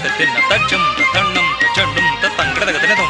తిన్న తచ్చం తన్నం తచ్చండం తంగడగదనదం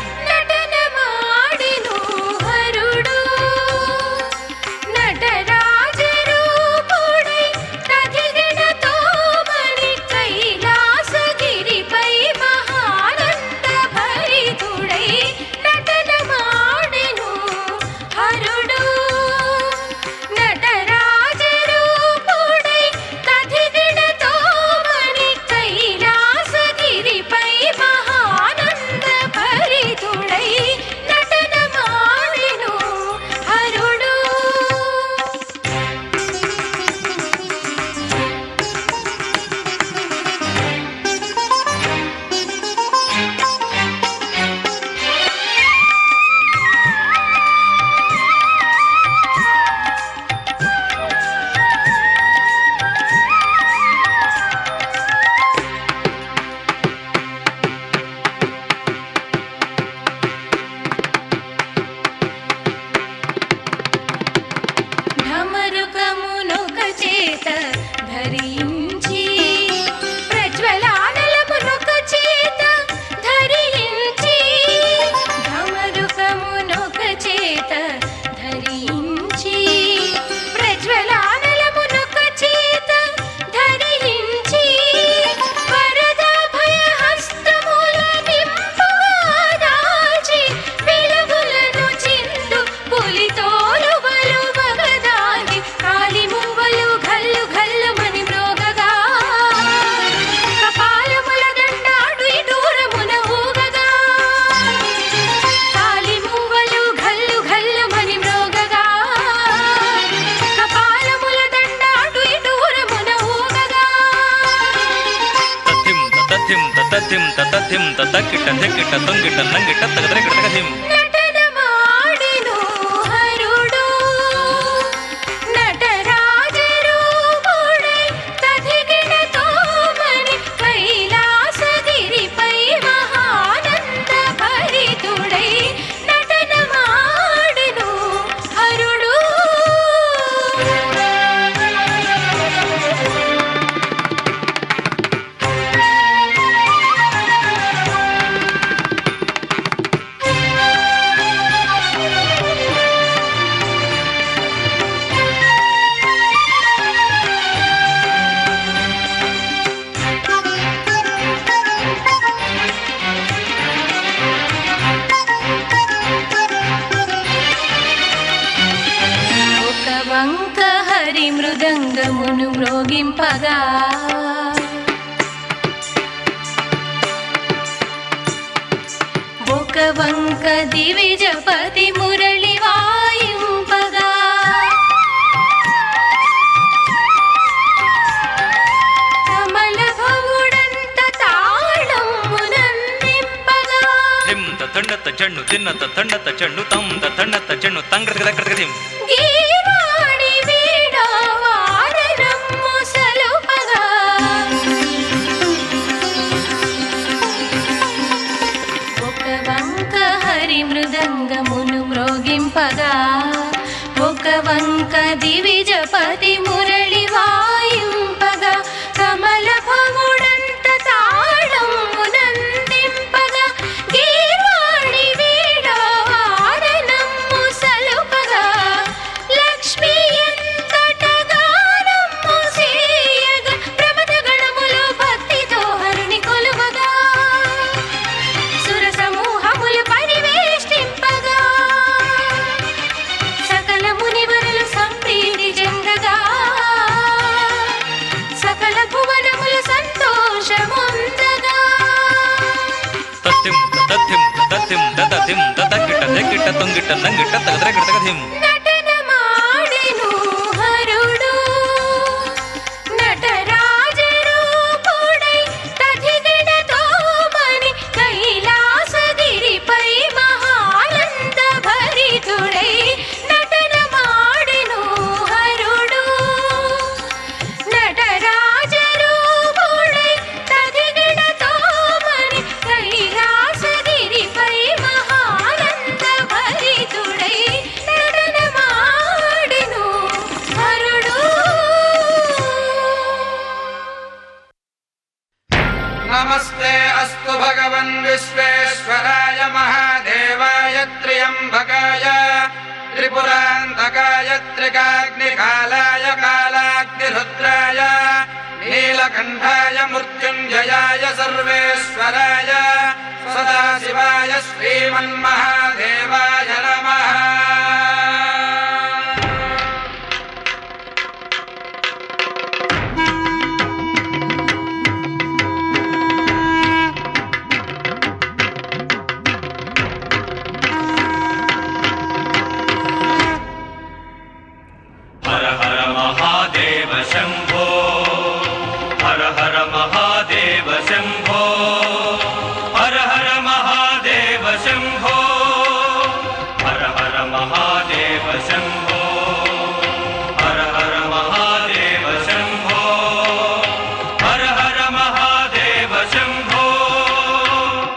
తథిం తథిం తదకిట ధికిట తంగిట నంగిట తగదరగిట తగధిం నటనమాడెను హరుడు నటరాజరూపుడై తథిగిటతో మని కైలాసగిరిపై మహానంద భరితుడై నటనమాడెను హరుడు వంక హరి మృదంగమును మ్రోగింపగా ఒక వంక దివిజపతి మురళి వాయింపగా కమల భవుడంత తాళమునందింపగా ధిం తథండత చెన్ను తిన్నత తండత చెన్ను తం తథండత చెన్ను తంగడగదగదగధిం గీవాడి వీణావాదనము సలుపగా ఒక వంక హరి మృదంగమును మ్రోగింపగా ఒక వంక దివిజపతి మురళి వాయింపగా కమల భవుడంత తాళమునందింపగా గీవాడి వీణావాదనము సలుపగా లక్ష్మీ ఎంతటగానము సేయగా ప్రమథ గణములు భక్తితో హరుని కొలువగా సుర సమూహములు పరివేష్టింపగా సకల మునివరులు సంప్రీతి జంగగా సకల భువనములు సంతోషముందగా తథిం తథిం తథిం తథిం తదకిట ధికిట తంగిట నంగిట తగదరగిట తగధిం నటనమాడెను హరుడు నటరాజరూపుడై తథిగిటతో మని కైలాసగిరిపై మహానంద భరితుడై నటనమాడెను హరుడు నటరాజరూపుడై తథిగిటతో మని కైలాసగిరిపై మహానంద భరితుడై నటనమాడెను शम्भो हर हर महादेव शम्भो हर हर महादेव शम्भो हर हर महादेव शम्भो हर हर महादेव शम्भो हर हर महादेव शम्भो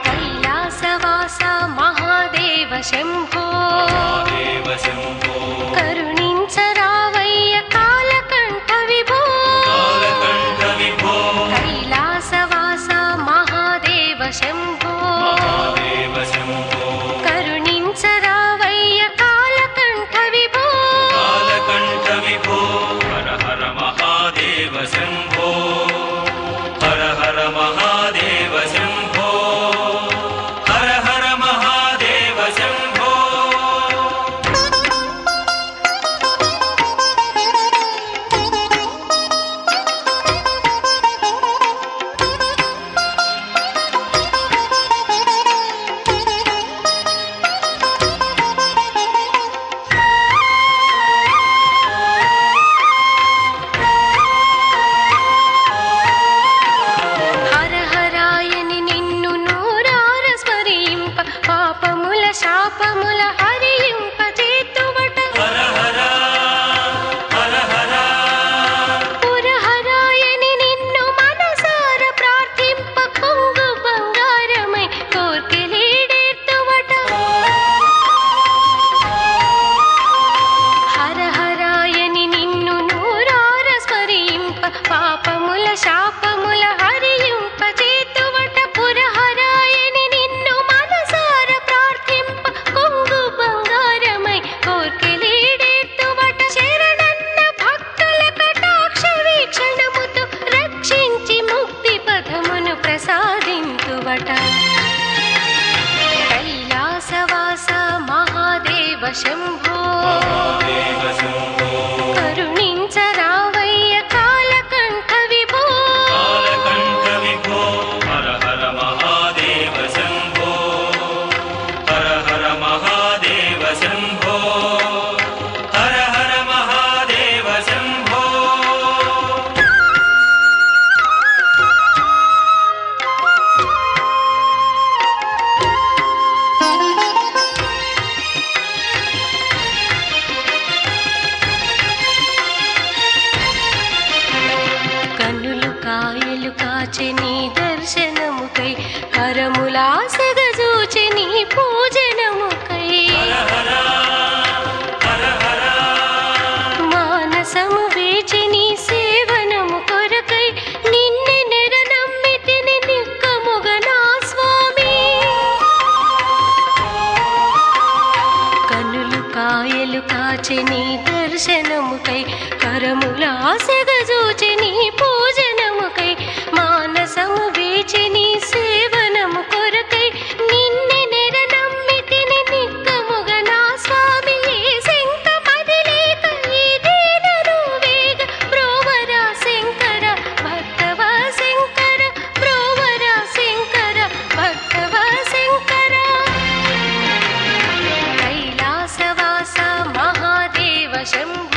कैलासवास महादेव शम्भो महादेव शम्भो करुणिंचरावय्य कालकण्ठ विभो कालकण्ठ विभो कैलासवास महादेव शम्भो महादेव शम्भो करुणिंचरावय्य कालकण्ठ विभो कालकण्ठ विभो हर हर महादेव शम्भो हर हर महादेव शम्भो हर हर महादेव शम्भो హర హరాయని నిన్ను నూరార స్మరింప పాపముల శాపముల హరింప చేతువట हर हर हर हर పురహరాయని నిన్ను మనసార ప్రార్థింప కొంగు బంగారమై కోర్కెలీడేర్తువట హర హరాయని నిన్ను నూరార స్మరింప పాపముల శాపముల హరింప చేతువట పురహరాయని నిన్ను మనసార ప్రార్థింప కొంగు బంగారమై కోర్కెలీడేర్తువట శరణన్న భక్తుల కటాక్ష వీక్షణముతో రక్షించి ముక్తి పథమును ప్రసాదింతువట కైలాసవాస మహాదేవ శంభో महादेव शम्भो కరుణించరావయ్య కాలకంఠ విభో कालकण्ठ विभो हर हर महादेव शम्भो हर हर महादेव शम्भो हर हर महादेव शम्भो కన్నులు కాయలు కాచె నీ దర్శనముకై హరములాసగజూచె నీ పూజనముకై हर हर हर మానసము వేచి నీ సేవనము కొరకై నిన్నే నెరనమ్మితిని నిక్కముగ నా స్వామి కన్నులు కాయలు కాచె నీ దర్శనముకై కరములాసగజూచె నీ పూజనముకై మానసము వేచి నీ సేవనము కొరకై నిన్నే నెరనమ్మితిని నిక్కముగ నా స్వామి ఏ శంక మదిలేక ఈ దీనను వేగ బ్రోవరా శంకర భక్తవ శంకర బ్రోవరా శంకర భక్తవ శంకర కైలాసవాస మహాదేవ శంభో